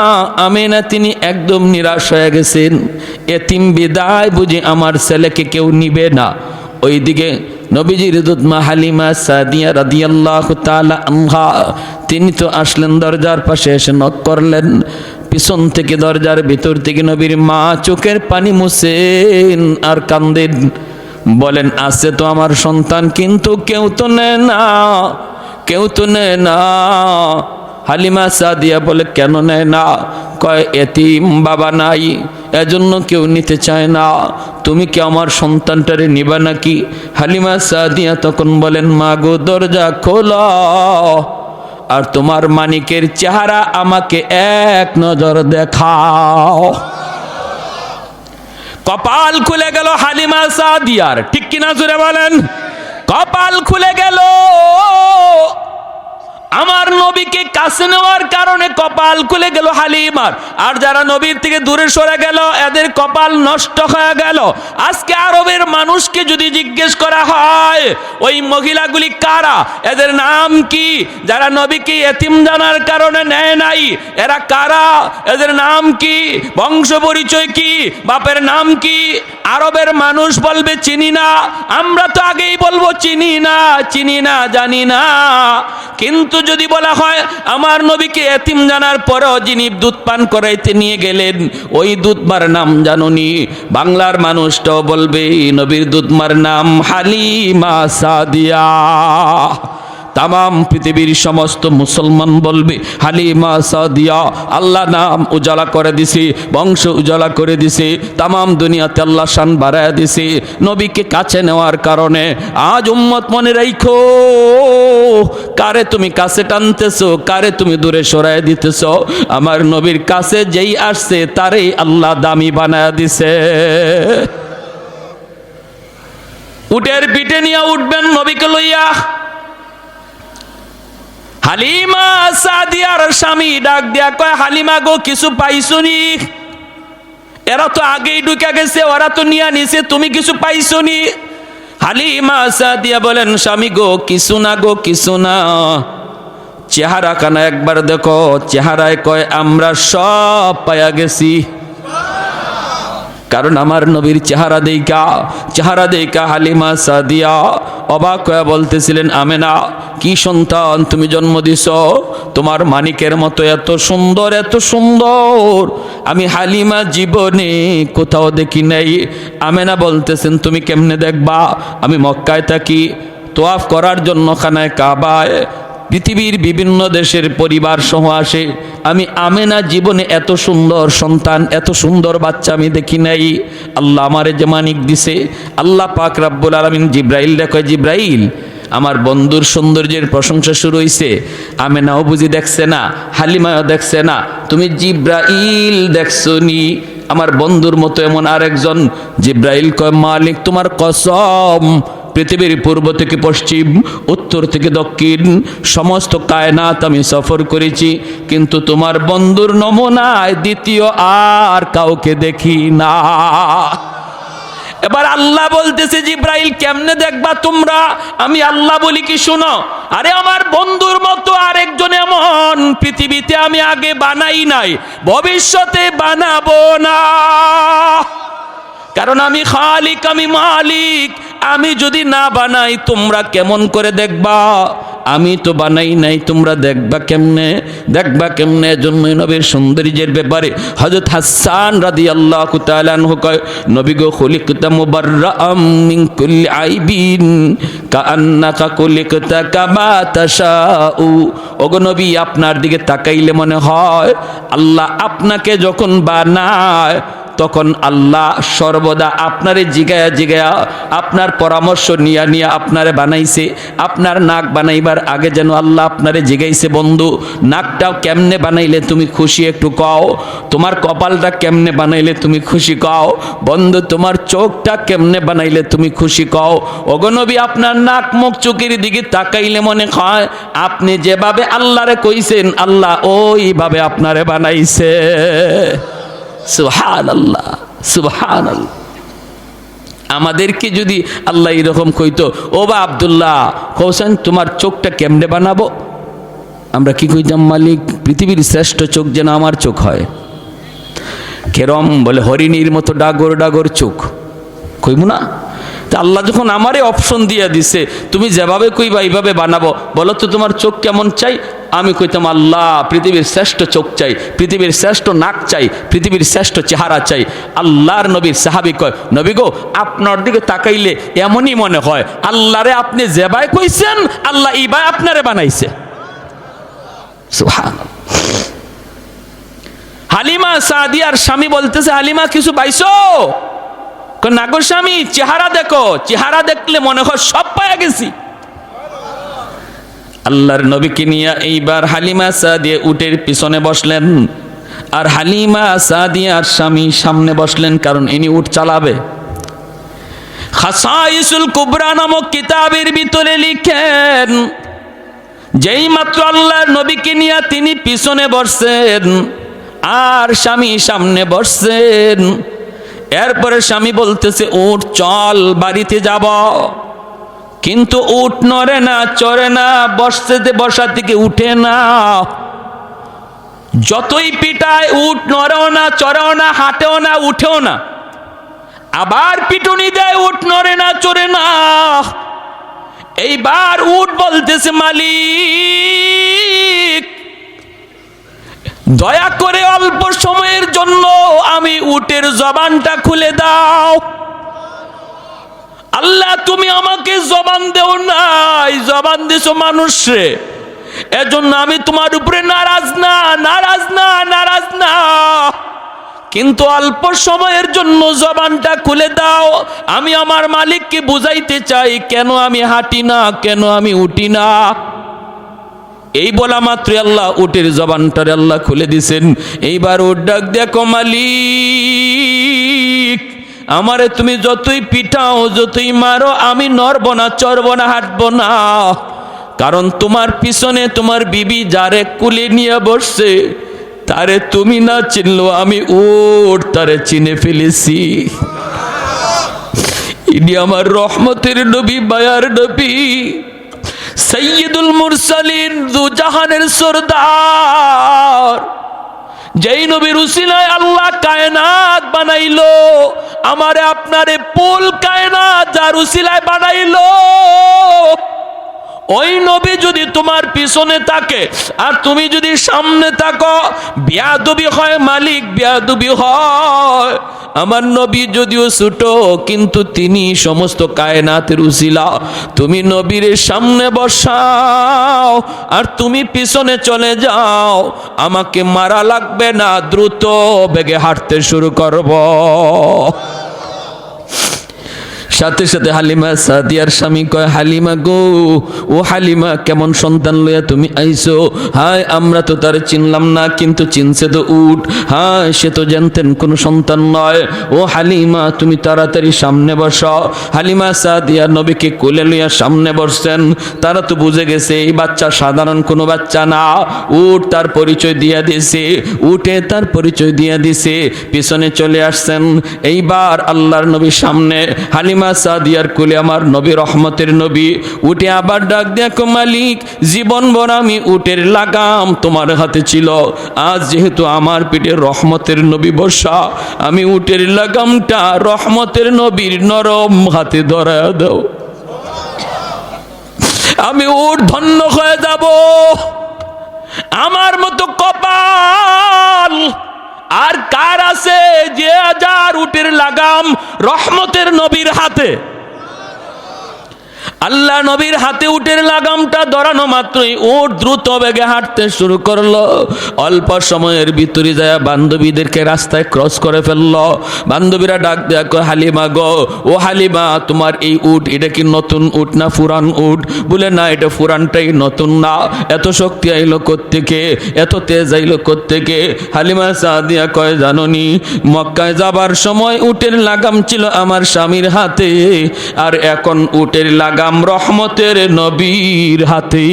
আমেনা তিনি একদম নিরাশ হয়ে গেছেন, এতিম বিদায় বুঝি আমার ছেলেকে কেউ নিবে না। ওইদিকে নবীজির দুধমা হালিমা সাদিয়া রাদিয়াল্লাহু তাআলা আনহা, তিনি তো আসলেন, দরজার পাশে এসে নক করলেন। পিছন থেকে দরজার ভিতর থেকে নবীর মা চোখের পানি মুছেন আর কান্দেন, বলেন আছে তো আমার সন্তান, কিন্তু কেউ তো নেয় না, কেউ তো নেয় না। হালিমা সাদিয়া বলে কেন নেয় না? কয় এতিম বাবা নাই, এজন্য কেউ নিতে চায় না। তুমি কি আমার সন্তানটারে নিবা নাকি? হালিমা সাদিয়া তখন বলেন, মা গো দরজা খোলো, আর তোমার মানিকের চেহারা আমাকে এক নজর দেখাও। কপাল খুলে গেল হালিমা সাদিয়ার, ঠিক কিনা জোরে বলেন? কপাল খুলে গেল। আমার নবীকে কাছে নেওয়ার কারণে কপাল খুলে গেল হালিমার। আর যারা নবীর থেকে দূরে সরে গেল এদের কপাল নষ্ট হয়ে গেল। আজকে আরবের মানুষকে যদি জিজ্ঞেস করা হয় ওই মহিলাগুলি কারা, এদের নাম কি, যারা নবীকে এতিম জানার কারণে নেয় নাই, এরা কারা, এদের নাম কি, বংশ পরিচয় কি, বাপের নাম কি, আরবের মানুষ বলবে চিনি না। আমরা তো আগেই বলবো চিনি না, চিনি না, জানি না। কিন্তু যদি বলা হয় আমার নবীকে এতিম জানার পরও যিনি দুধ পান করাইতে নিয়ে গেলেন ওই দুধমার নাম জানোনি, বাংলার মানুষটাও বলবে নবীর দুধমার নাম হালিমা সাদিয়া। তাম পৃথিবীর সমস্ত মুসলমান বলবে হালিমা সাদিয়া। আল্লাহ নাম উজালা করে দিছে, বংশ উজালা করে দিছে, তাম দুনিয়াতে আল্লাহ শান বাড়ায় দিছে নবীকে কাছে নেওয়ার কারণে। আজ উম্মত মনে রাখো, কারে তুমি কাছে টানতেছো, কারে তুমি দূরে সরায় দিতেছো। আমার নবীর কাছে যেই আসছে তারই আল্লাহ দামি বানায় দিছে। উটের পিঠে নিয়ে উঠবেন নবীকে লইয়া। হালিমা সাদিয়ার স্বামী ডাক দিয়া কয়, হালিমা গো কিছু পাইছনি? এরা তো আগেই ঢুকে গেছে, ওরা তো নিয়ে নিছে, তুমি কিছু পাইছনি? হালিমা সাদিয়া বলেন, স্বামী গো কিছু না গো, কিছু না। চেহারা কানা একবার দেখো, চেহারায় কয় আমরা সব পায়া গেছি। কারণ আমার নবীর চেহারা দেইকা হালিমা সাদিয়া অবাক হয়ে বলতেছিলেন, আমেনা কি সন্তান তুমি জন্ম দিছ, তোমার মানিকের মতো এত সুন্দর, এত সুন্দর আমি হালিমা জীবনে কোথাও দেখি নাই। আমেনা বলতেছেন, তুমি কেমনে দেখবা? আমি মক্কায় থাকি, তোয়াফ করার জন্য খানায় কাবায় পৃথিবীর বিভিন্ন দেশের পরিবার সহ আসে। আমি আমেনা জীবনে এত সুন্দর সন্তান, এত সুন্দর বাচ্চা আমি দেখি নাই। আল্লাহ আমারে যে মানিক দিছে, আল্লাহ পাক রব্বুল আলামিন জিব্রাইল দেখে, জিব্রাইল আমার বন্ধুর সৌন্দর্যের প্রশংসা শুরু হইছে। আমেনাও বুঝি দেখছে না, হালিমাও দেখছে না, তুমি জিব্রাইল দেখছো নি? আমার বন্ধুর মতো এমন আরেকজন। জিব্রাইল কয়, মালিক তোমার কসম, পৃথিবীর পূর্ব থেকে পশ্চিম, উত্তর থেকে দক্ষিণ সমস্ত কায়নাত আমি সফর করেছি, কিন্তু তোমার বন্ধুর নমুনায় দ্বিতীয় আর কাউকে দেখি না। এবার আল্লাহ বলতেছে, জিব্রাইল কেমনে দেখবা তোমরা? আমি আল্লাহ বলি কি শুনো, আরে আমার বন্ধুর মতো আরেকজন এমন পৃথিবীতে আমি আগে বানাই নাই, ভবিষ্যতে বানাবো না। কারণ আমি খালিক, আমি মালিক। আমি যদি না বানাই তোমরা কেমন করে দেখবা? আমি তো বানাই নাই, তোমরা দেখবা কেমনে? দেখবা কেমনে? জন্যই নবীর সৌন্দর্যের ব্যাপারে হযরত হাসান রাদিয়াল্লাহু তাআলা আনহু কয়, নবী গো খুলিকতা মুবাররাআম মিন কুল্লি আইবিন কাআন্নাকা খুলিকতা কামা তাশাউ। ওগো নবী, আপনার দিকে তাকাইলে মনে হয় আল্লাহ আপনাকে যখন বানায় তখন আল্লাহ সর্বদা আপনারে জিগায়া জিগায়া আপনার পরামর্শ নিয়া নিয়া আপনারে বানাইছে। আপনার নাক বানাইবার আগে যেন আল্লাহ আপনারে জিগাইছে, বন্ধু নাকটাও কেমনে বানাইলে তুমি খুশি একটু কও, তোমার কপালটা কেমনে বানাইলে তুমি খুশি কও, বন্ধু তোমার চোখটা কেমনে বানাইলে তুমি খুশি কও। ওগো নবী, আপনার নাক মুখ চোখের দিকে তাকাইলে মনে হয় আপনি যেভাবে আল্লাহরে কইছেন আল্লাহ ওইভাবে আপনারে বানাইছে। সুবহানাল্লাহ, সুবহানাল্লাহ। আমাদেরকে যদি আল্লাহ এরকম কইতো, ও বা আব্দুল্লাহ হোসেন তোমার চোখটা কেমনে বানাবো, আমরা কি কইতাম? মালিক পৃথিবীর শ্রেষ্ঠ চোখ যেন আমার চোখ হয়। কেরম বলে, হরিণীর মতো ডাগর ডাগর চোখ, কইব না? তা আল্লাহ যখন আমারে অপশন দিয়ে দিছে, তুমি যেভাবে কইবা এইভাবে বানাবো, বলো তো তোমার চোখ কেমন চাই? আমি কইতাম আল্লাহ পৃথিবীর শ্রেষ্ঠ চোখ চাই, পৃথিবীর শ্রেষ্ঠ নাক চাই, পৃথিবীর শ্রেষ্ঠ চেহারা চাই। আল্লাহর নবীর সাহাবী কয়, নবী গো আপনার দিকে তাকাইলে এমনই মনে হয় আল্লাহরে আপনি যেবাই কইছেন আল্লাহ ইবাই আপনারে বানাইছে। সুবহানাল্লাহ। হালিমা সাদিয়ার স্বামী বলতেছে, হালিমা কিছু পাইছো? না গো স্বামী, চেহারা দেখো, চেহারা দেখলে মনে হয় সব পায়া গেছি। আল্লাহর নবীকে নিয়ে এইবার হালিমা সাদিয়া উটের পিছনে বসলেন, আর হালিমা সাদিয়ার স্বামী সামনে বসলেন, কারণ ইনি উট চালাবে। খাসাইসুল কুবরা নামক কিতাবের ভিতরে লিখেন, যেই মাত্র আল্লাহর নবীকে নিয়ে তিনি পিছনে বসছেন আর স্বামী সামনে বসছেন, এরপরে স্বামী বলতেছে উট চল বাড়িতে যাব, কিন্তু উট নড়ে না, চড়ে না, বসা থেকে উঠে না। যতই পিটায় উট নড়েও না, চড়েও না, হাঁটেও না, উঠেও না। আবার পিটুনি দেয়, উট নড়ে না, চড়ে না। এইবার উট বলতেছে মালিক দয়া করে অল্প সময়ের জন্য আমি উটের জবানটা খুলে দাও। আল্লাহ তুমি আমাকে জবান দেও নাই, জবান দিছো মানুষে, এজন্য আমি তোমার উপরে নারাজ না, নারাজ না, নারাজ না, কিন্তু অল্প সময়ের জন্য জবানটা খুলে দাও। আমি আমার মালিককে বুঝাইতে চাই কেন আমি হাঁটি না, কেন আমি উঠি না। এই বলা মাত্র আল্লাহ উটের জবানটারে আল্লাহ খুলে দিছেন। এইবার উট ডাক দেখো, মালিক আমারে তুমি যতই পিটাও, যতই মারো, আমি নড়ব না, চড়ব না, হাঁটব না, কারণ তোমার পিছনে তোমার বিবি যারে কুলে নিয়ে বসছে তারে তুমি না চিনলো আমি উট তারে চিনে ফেলেছি। ইনি আমার রহমতের নবী, মায়ার নবী, সাইয়্যিদুল মুরসালিন, দু জাহানের সরদার, যেই নবীর উসিলায় আল্লাহ কায়নাত বানাইলো, আমারে আপনারে পুল কায়নাত যার উসিলায় বানাইলো, ওই নবী যদি তোমার পিছনে থাকে আর তুমি যদি সামনে থাকো, বেয়াদবি হয় মালিক, বেয়াদবি হয়। আমার নবী যদিও ছোট, কিন্তু তিনি সমস্ত কায়নাতের উসিলা। তুমি নবীর সামনে বসাও আর তুমি পিছনে চলে যাও, আমাকে মারা লাগবে না, দ্রুত বেগে হাঁটতে শুরু করব। সাথে সাথে হালিমা সাদিয়ার স্বামী কয়, হালিমা গো, ও হালিমা কেমন সন্তান লইয়া তুমি আইছো? হায় আমরা তো তার চিনলাম না, কিন্তু চিনছে তো উট। হায় সে তো জানতেন কোন সন্তান নয়। ও হালিমা তুমি তাড়াতাড়ি সামনে বসো। হালিমা সাদিয়া নবীকে কোলে লইয়া সামনে বসছেন। তারা তো বুঝে গেছে এই বাচ্চা সাধারণ কোনো বাচ্চা না, উট তার পরিচয় দিয়া দিয়েছে, উঠে তার পরিচয় দিয়া দিছে, পিছনে চলে আসছেন। এইবার আল্লাহর নবীর সামনে হালিমা সাদিয়ার কোলে আমার নবী, রহমতের নবী, উঠে আবার ডাক দেখো, মালিক জীবন ভর আমি উটের লাগাম তোমার হাতে ছিল, আজ যেহেতু আমার পিঠে রহমতের নবী বসা, আমি উটের লাগামটা রহমতের নবীর নরম হাতে ধরায়া দাও, আমি উট ধন্য হয়ে যাব। আমার মতো কপাল আর কার আছে যে যার উটের লাগাম রহমতের নবীর হাতে? আল্লাহ নবীর হাতে উটের লাগামটা ধরানো মাত্রই উট দ্রুত বেগে হাঁটতে শুরু করলো। অল্প সময়ের ভিতরে যায় বান্ধবীদেরকে রাস্তায় ক্রস করে ফেললো। বান্ধবীরা ডাক দেয়া কয়, হালিমা গো, ও হালিমা তোমার এই উট এটা কি নতুন উট না পুরান উট? বলে না, এটা পুরানটাই, নতুন না। এত শক্তি আইলো কোত্থেকে, এত তেজ আইলো কোত্থেকে? হালিমা সাদিয়া কয়, জাননি মক্কায় যাবার সময় উটের লাগাম ছিল আমার স্বামীর হাতে, আর এখন উটের লাগাম রহমতের নবীর হাতে।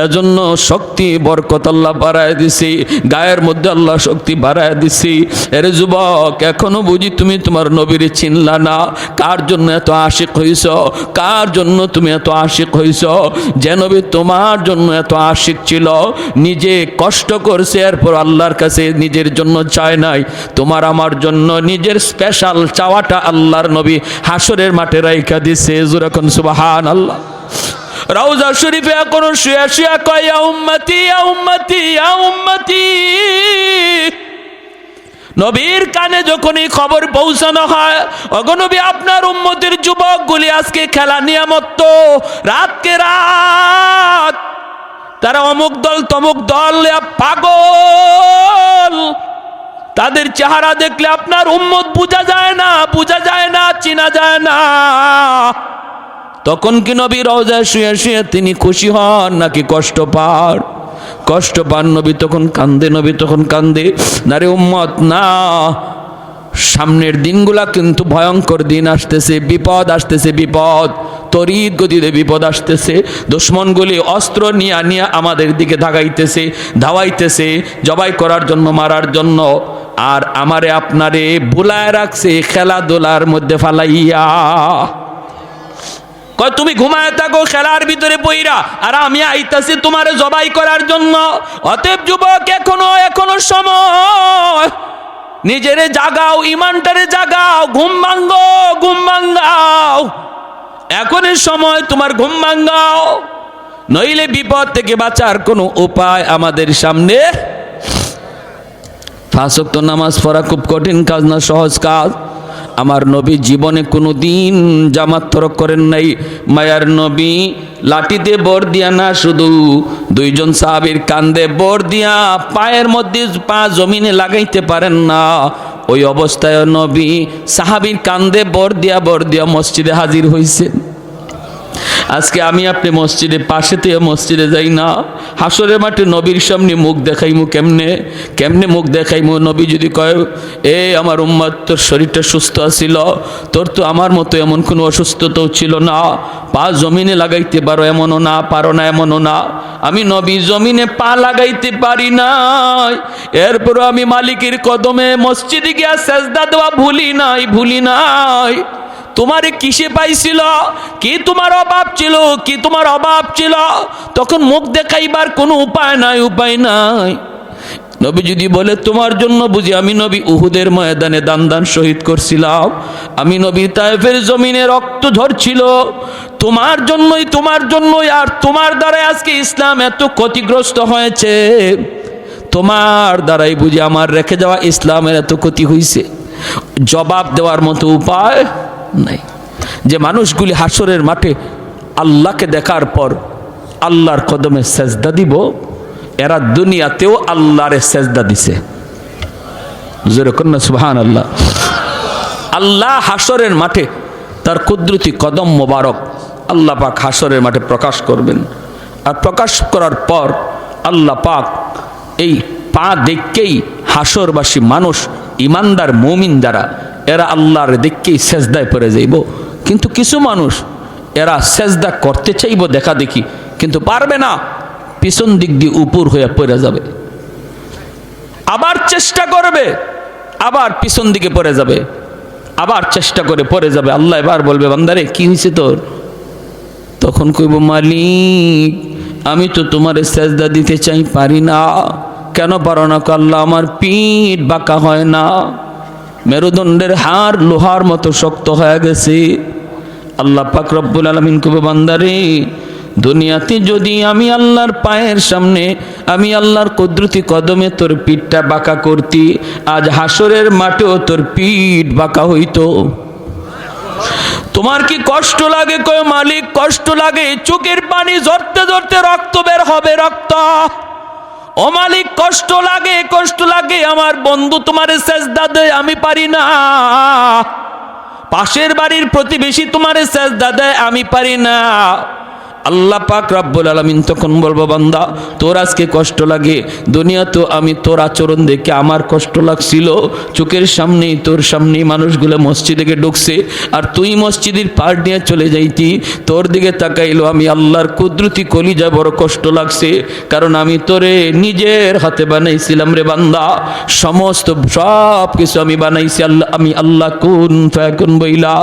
এজন্য শক্তি বরকত আল্লাহ বাড়ায় দিছি, গায়ের মধ্যে আল্লাহ শক্তি বাড়ায় দিছি। এর যুবক এখনো বুঝি তুমি তোমার নবীর চিনলা না? কার জন্য এত আশিক হইছ? কার জন্য তুমি এত আশিক হইছ? যে নবী তোমার জন্য এত আশিক ছিল, নিজে কষ্ট করছে, এরপর আল্লাহর কাছে নিজের জন্য চায় নাই, তোমার আমার জন্য নিজের স্পেশাল চাওয়াটা আল্লাহর নবী হাসরের মাঠে রাইখা দিছে। যখন সুবহানাল্লাহ। রওজা শরীফে এখনো শুয়া শুয়া কয় ইয়া উম্মতি ইয়া উম্মতি ইয়া উম্মতি। নবীর কানে যখনই খবর পৌঁছানো হয়, ওগো নবী আপনার উম্মতের যুবকগুলি আজকে খেলা নিয়ামত, রাতকে রাত তারা অমুক দল তমুক দল পাগল, তাদের চেহারা দেখলে আপনার উম্মত বোঝা যায় না, বোঝা যায় না, চেনা যায় না। তখন কি নবী রওজায় শুয়ে শুয়ে তিনি খুশি হন নাকি কষ্ট পান? কষ্ট পান। নবী তখন কান্দে, নবী তখন কান্দে। না রে উম্মত না, সামনের দিনগুলা কিন্তু ভয়ঙ্কর দিন আসতেছে, বিপদ আসতেছে, বিপদ তড়িৎ গতিতে বিপদ আসতেছে। দুশ্মনগুলি অস্ত্র নিয়ে নিয়ে আমাদের দিকে ধাগাইতেছে, ধাওয়াইতেছে, জবাই করার জন্য, মারার জন্য। আর আমারে আপনারে বুলায় রাখছে খেলাধুলার মধ্যে ফালাইয়া। কয় তুমি ঘুমায় থাকো খেলার ভিতরে পইরা, আর আমি আইতাছি তোমারে জবাই করার জন্য। অতএব যুবক, এখনো সময়, নিজেরে জাগাও, ইমানটারে জাগাও, ঘুম ভাঙ্গাও। এখনই সময় তোমার ঘুম ভাঙ্গাও, নইলে বিপদ থেকে বাঁচার কোনো উপায় আমাদের সামনে। 5 ওয়াক্ত নামাজ পড়া খুব কঠিন কাজ না, সহজ কাজ। আমার নবী জীবনে কোনো দিন জামাত তরক করেন নাই। মায়ার নবী লাঠিতে বর দিয়া না, শুধু 2 জন সাহাবীর কান্দে বর দিয়া পায়ের মধ্যে পা জমিনে লাগাইতে পারেন না। ওই অবস্থায় নবী সাহাবীর কান্দে বর দিয়া মসজিদে হাজির হইছেন। আজকে আমি আপনি মসজিদে পাশে থেকে মসজিদে যাই না, হাসরের মাঠে নবীর সামনে মুখ দেখাইমু কেমনে মুখ দেখাইমু? নবী যদি কয় এ আমার উম্মত, তোর শরীরটা সুস্থ আছিল, তোর তো আমার মতো এমন কোনো অসুস্থতাও ছিল না, পা জমিনে লাগাইতে পারো এমনও না, পারো না এমনও না। আমি নবী জমিনে পা লাগাইতে পারি নাই, এরপরও আমি মালিকের কদমে মসজিদে গিয়া সেজদা দেওয়া ভুলি নাই। তোমারে কিসে পাইছিল? কি তোমার অভাব ছিল? তখন মুখ দেখাইবার কোনো উপায় নাই। নবী যদি বলে তোমার জন্য বুঝি আমি নবী উহুদের ময়দানে দান শহীদ করছিলাম, আমি নবী তায়েফের জমিনে রক্ত ঝরছিল তোমার জন্যই, আর তোমার দ্বারাই আজকে ইসলাম এত ক্ষতিগ্রস্ত হয়েছে, তোমার দ্বারাই বুঝি আমার রেখে যাওয়া ইসলামের এত ক্ষতি হয়েছে। জবাব দেওয়ার মতো উপায় নাই। যে মানুষগুলি হাসরের মাঠে আল্লাহকে দেখার পর আল্লাহর কদমে সেজদা দিব, এরা দুনিয়াতেও আল্লাহরে সেজদা দিছে। জোরে কন্যা সুবহানাল্লাহ। আল্লাহ হাসরের মাঠে তার কুদরতি কদম মোবারক আল্লাহ পাক হাসরের মাঠে প্রকাশ করবেন। আর প্রকাশ করার পর আল্লাহ পাক এই পা দেখকেই হাসরবাসী মানুষ, ইমানদার মুমিন যারা, এরা আল্লাহর দেখকেই সেজদায় পড়ে যাইব। কিন্তু কিছু মানুষ এরা সেজদা করতে চাইব দেখা দেখি, কিন্তু পারবে না, পিছন দিক দিয়ে উপর হয়ে পড়ে যাবে। আবার চেষ্টা করবে, আবার পিছন দিকে পড়ে যাবে, আবার চেষ্টা করে পড়ে যাবে। আল্লাহ এবার বলবে বান্দারে কি হয়েছে তোর? তখন কইব মালিক আমি তো তোমার সেজদা দিতে চাই, পারি না। কেন পারো না? আল্লাহ আমার পিঠ বাঁকা হয় না, মেরুদণ্ডের হাড় লোহার মতো শক্ত হয়ে গেছে। আল্লাহ পাক রব্বুল আলামিন কইব বান্দারে দুনিয়াতে যদি আমি আল্লাহর পায়ের সামনে, আমি আল্লাহর কুদরতি কদমে তোর পিঠটা বাঁকা করতি, আজ হাসরের মাঠেও তোর পিঠ বাঁকা হইতো। তোমার কি কষ্ট লাগে? কয় মালিক কষ্ট লাগে, চোখের পানি ঝরতে ঝরতে রক্ত বের হবে, রক্ত। ও মালিক কষ্ট লাগে, আমার বন্ধু তোমারে সেজদা দেয়, আমি পারি না। পাশের বাড়ির প্রতিবেশী তোমারে সেজদা দেয়, আমি পারি না। আল্লাহ পাক রব্বুল আলামিন তখন বলবো বান্দা তোর আজকে কষ্ট লাগে, দুনিয়া তো আমি তোর আচরণ দেখে আমার কষ্ট লাগছিল, চোখের সামনেই তোর সামনেই মানুষগুলো মসজিদে ঢুকছে, আর তুই মসজিদের পার নিয়ে চলে যাইতি, তোর দিকে তাকাইলো আমি আল্লাহর কুদরতি কলিজা, বড় কষ্ট লাগছে, কারণ আমি তোরে নিজের হাতে বানাইছিলাম রে বান্দা। সমস্ত সব কিছু আমি বানাইছি আল্লাহ, আমি আল্লাহ কুন ফায়াকুন বইলা,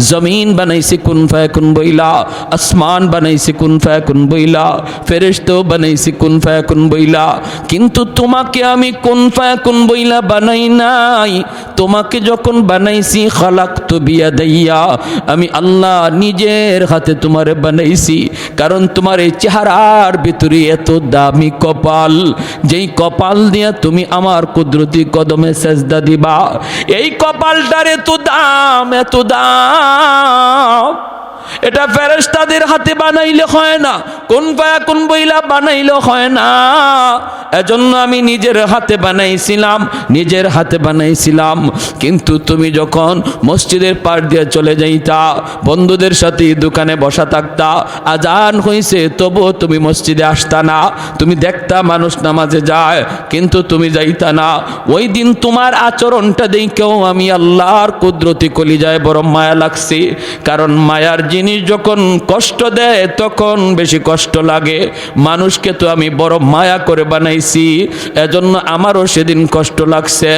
জমিন বানাইছি কুন ফায়াকুন বইলা, আসমান বানাইছি কুন ফায়াকুন বইলা, ফেরেশতাও বানাইছি কুন ফায়াকুন বইলা, কিন্তু তোমাকে আমি কুন ফায়াকুন বইলা বানাই নাই। তোমাকে যখন বানাইছি খালাকতু বিয়াদাইয়া, আমি আল্লাহ নিজের হাতে তোমারে বানাইছি। কারণ তোমার এই চেহারার ভিতরে এত দামি কপাল, যেই কপাল দিয়া তুমি আমার কুদরতি কদমে সেজদা দিবা, এই কপালটার এত দাম, এত দাম। এটা ফেরেশতাদের হাতে বানাইলে হয় না, কোন ফায়াকুন বইলা বানাইলে হয় না। এজন্য আমি নিজের হাতে বানাইছিলাম, নিজের হাতে বানাইছিলাম। কিন্তু তুমি যখন মসজিদের পার দিয়ে চলে যাইতা, বন্ধুদের সাথে দোকানে বসা থাকতা, আজান হইছে তবুও তুমি মসজিদে আসতা না। তুমি দেখতা মানুষ নামাজে যায়, কিন্তু তুমি যাইতা না। ওই দিন তোমার আচরণটা দেখেও আমি আল্লাহর কুদরতি কলিজায় বড় মায়া লাগছে। কারণ মায়ার জিনিস যখন কষ্ট দেয় তখন বেশি কষ্ট লাগে। মানুষকে তো আমি বড় মায়া করে বানাইছি, এজন্য আমারও সেদিন কষ্ট লাগছে।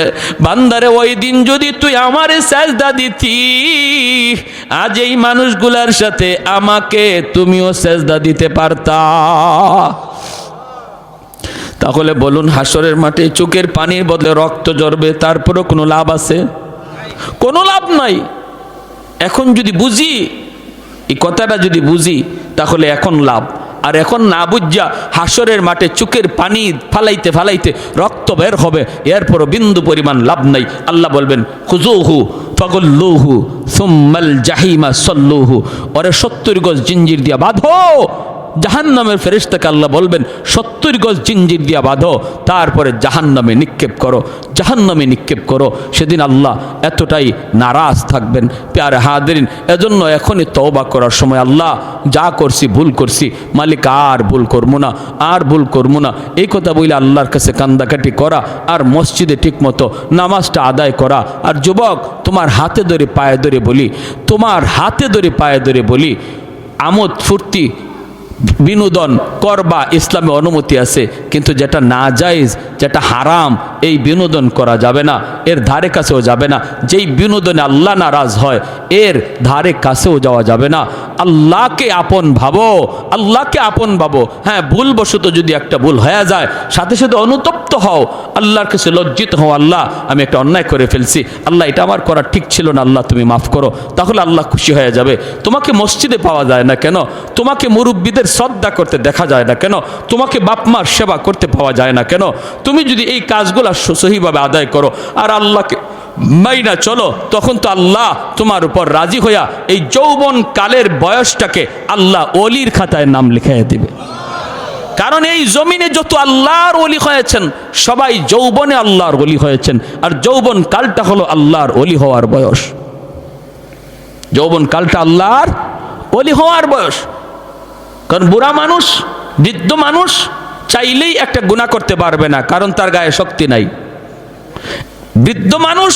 বান্দারে, ওই দিন যদি তুই আমারে সেজদা দিতি, আজ এই মানুষগুলার সাথে আমাকে তুমিও সেজদা দিতে পারতা। তাহলে বলুন, হাসরের মাঠে চোখের পানির বদলে রক্ত ঝরবে, তারপরেও কোনো লাভ আছে? কোনো লাভ নাই। এখন যদি বুঝি, এই কথাটা যদি বুঝি, তাহলে এখন লাভ। আর এখন না বুঝা হাসরের মাঠে চোখের পানি ফালাইতে ফালাইতে রক্ত বের হবে, এরপরও বিন্দু পরিমাণ লাভ নাই। আল্লাহ বলবেন, খুজুহু ফাগুল্লুহু সুম্মাল জাহিমা সল্লুহু, ওরে 70 গজ জিঞ্জির দিয়া বাঁধো। জাহান্নামের ফেরেশতাকে আল্লাহ বলবেন, 70 গজ জিঞ্জির দিয়া বাঁধো, তারপরে জাহান্নামে নিক্ষেপ করো, জাহান্নামে নিক্ষেপ করো। সেদিন আল্লাহ এতটাই নারাজ থাকবেন। প্যারে হাদিরিন, এজন্য এখনই তওবা করার সময়, আল্লাহ যা করছি ভুল করছি, মালিক আর ভুল করবো না, আর ভুল করবো না, এই কথা বলে আল্লাহর কাছে কান্দাকাটি করা, আর মসজিদে ঠিকমতো নামাজটা আদায় করা। আর যুবক, তোমার হাতে ধরে পায়ে ধরে বলি, তোমার হাতে ধরে পায়ে ধরে বলি, আমোদ ফুর্তি বিনোদন করবা, ইসলামে অনুমতি আছে। কিন্তু যেটা নাজায়েজ, যেটা হারাম, এই বিনোদন করা যাবে না, এর ধারে কাছেও যাবে না। যেই বিনোদনে আল্লাহ নারাজ হয়, এর ধারে কাছেও যাওয়া যাবে না। আল্লাহকে আপন ভাবো, আল্লাহকে আপন ভাবো। হ্যাঁ, ভুলবশত যদি একটা ভুল হয়ে যায়, সাথে সাথে অনুতপ্ত হও, আল্লাহর কাছে লজ্জিত হও, আল্লাহ আমি একটা অন্যায় করে ফেলছি, আল্লাহ এটা আমার করা ঠিক ছিল না, আল্লাহ তুমি মাফ করো। তাহলে আল্লাহ খুশি হয়ে যাবে। তোমাকে মসজিদে পাওয়া যায় না কেন? তোমাকে মুরব্বীদের শ্রদ্ধা করতে দেখা যায় না কেন? তোমাকে বাপ মার সেবা করতে পাওয়া যায় না কেন? তুমি যদি এই কাজগুলো সহিভাবে আদায় করো আর আল্লাহকে মাইনা চলো, তখন তো আল্লাহ তোমার উপর রাজি হইয়া এই যৌবন কালের বয়সটাকে আল্লাহ ওলির খাতায় নাম লিখাইয়া দিবে। কারণ এই জমিনে যত আল্লাহর ওলি হয়েছেন, সবাই যৌবনে আল্লাহর ওলি হয়েছেন। আর যৌবন কালটা হলো আল্লাহর ওলি হওয়ার বয়স। যৌবন কালটা আল্লাহর ওলি হওয়ার বয়স। কারণ বুড়া মানুষ, বৃদ্ধ মানুষ চাইলেই একটা গুনাহ করতে পারবে না, কারণ তার গায়ে শক্তি নাই। বৃদ্ধ মানুষ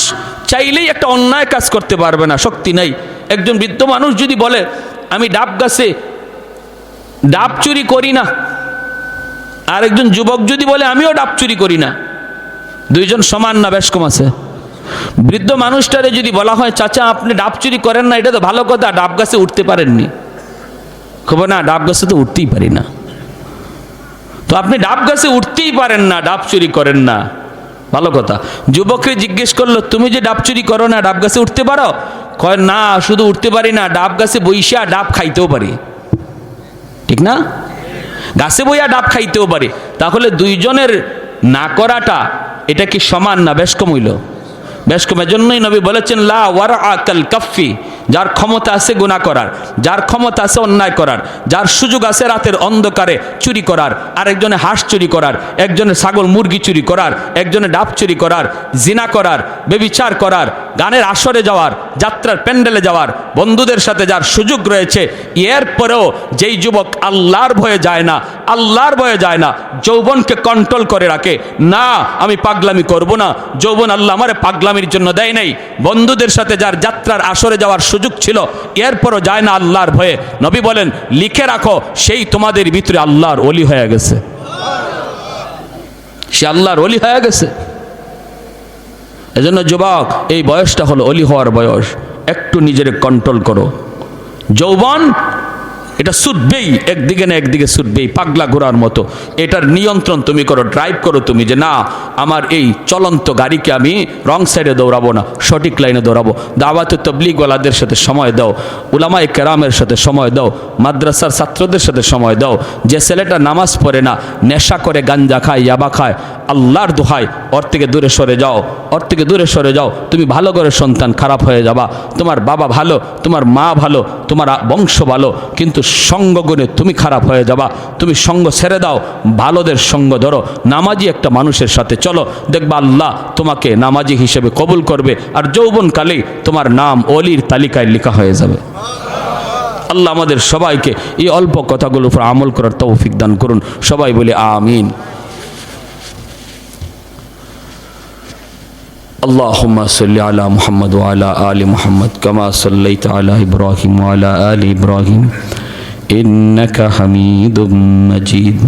চাইলেই একটা অন্যায় কাজ করতে পারবে না, শক্তি নাই। একজন বৃদ্ধ মানুষ যদি বলে আমি ডাব গাছে ডাব চুরি করি না, আর একজন যুবক যদি বলে আমিও ডাব চুরি করি না, দুইজন সমান না বেশ কম আছে? বৃদ্ধ মানুষটারে যদি বলা হয় চাচা আপনি ডাব চুরি করেন না, এটা তো ভালো কথা, ডাব গাছে উঠতে পারেননি। খবর না, ডাব গাছে তো উঠতেই পারি না। তো আপনি ডাব গাছে উঠতেই পারেন না, ডাব চুরি করেন না, ভালো কথা। যুবককে জিজ্ঞেস করলো তুমি যে ডাব চুরি করো না, ডাব গাছে উঠতে পারো? কয় না, শুধু উঠতে পারি না, ডাব গাছে বইসা ডাব খাইতেও পারি। ঠিক না? গাছে বইয়া ডাব খাইতেও পারি। তাহলে দুইজনের না করাটা এটা কি সমান না বেশ কম হইল? বেশ কম। এজন্যই নবী বলেছেন লা ওয়ারা কাল কাফি, যার ক্ষমতা আছে গুনাহ করার, যার ক্ষমতা আছে অন্যায় করার, যার সুযোগ আছে রাতের অন্ধকারে চুরি করার, আর একজনে হাঁস চুরি করার, একজনে ছাগল মুরগি চুরি করার, একজনে ডাব চুরি করার, জিনা করার, বেবিচার করার, গানের আসরে যাওয়ার, যাত্রার প্যান্ডেলে যাওয়ার, বন্ধুদের সাথে যার সুযোগ রয়েছে, এরপরেও যেই যুবক আল্লাহর ভয়ে যায় না, আল্লাহর ভয়ে যায় না, যৌবনকে কন্ট্রোল করে রাখে, না আমি পাগলামি করব না, যৌবন আল্লাহ আমারে পাগলামির জন্য দেয় নাই। বন্ধুদের সাথে যার যাত্রার আসরে যাওয়ার সুযোগ ছিল, এরপরও যায় না আল্লাহর ভয়ে, নবী বলেন লিখে রাখো সেই তোমাদের ভিতরে আল্লাহর ওলি হয়ে গেছে, সে আল্লাহর ওলি হয়ে গেছে। এজন্য যুবক, এই বয়সটা হলো ওলি হওয়ার বয়স। একটু নিজের কন্ট্রোল করো। যৌবন এটা ছুটবেই, একদিকে না একদিকে ছুটবেই, পাগলা ঘোড়ার মতো। এটার নিয়ন্ত্রণ তুমি করো, ড্রাইভ করো তুমি, যে না আমার এই চলন্ত গাড়িকে আমি রং সাইডে দৌড়াবো না, সঠিক লাইনে দৌড়াবো। দাওয়াতে তাবলীগওয়ালাদের সাথে সময় দাও, উলামায়ে কেরামের সাথে সময় দাও, মাদ্রাসার ছাত্রদের সাথে সময় দাও। যে ছেলেটা নামাজ পড়ে না, নেশা করে, গাঞ্জা খায়, ইয়াবা খায়, আল্লাহর দোহাই ওর থেকে দূরে সরে যাও, ওর থেকে দূরে সরে যাও। তুমি ভালো করে সন্তান, খারাপ হয়ে যাবা। তোমার বাবা ভালো, তোমার মা ভালো, তোমার বংশ ভালো, কিন্তু সঙ্গগুণে তুমি খারাপ হয়ে যাবা। তুমি সঙ্গ ছেড়ে দাও, ভালোদের সঙ্গ ধরো, নামাজি একটা মানুষের সাথে চলো, দেখবা আল্লাহ তোমাকে নামাজি হিসেবে কবুল করবে, আর যৌবনকালেই তোমার নাম ওলির তালিকায় লেখা হয়ে যাবে। আল্লাহ আমাদের সবাইকে এই অল্প কথাগুলোর উপর আমল করার তৌফিক দান করুন। সবাই বলি আমিন। اللهم صل على محمد وعلى آل محمد كما صليت على إبراهيم وعلى آل إبراهيم إنك حميد مجيد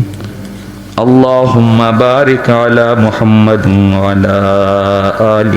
اللهم بارك على محمد وعلى آل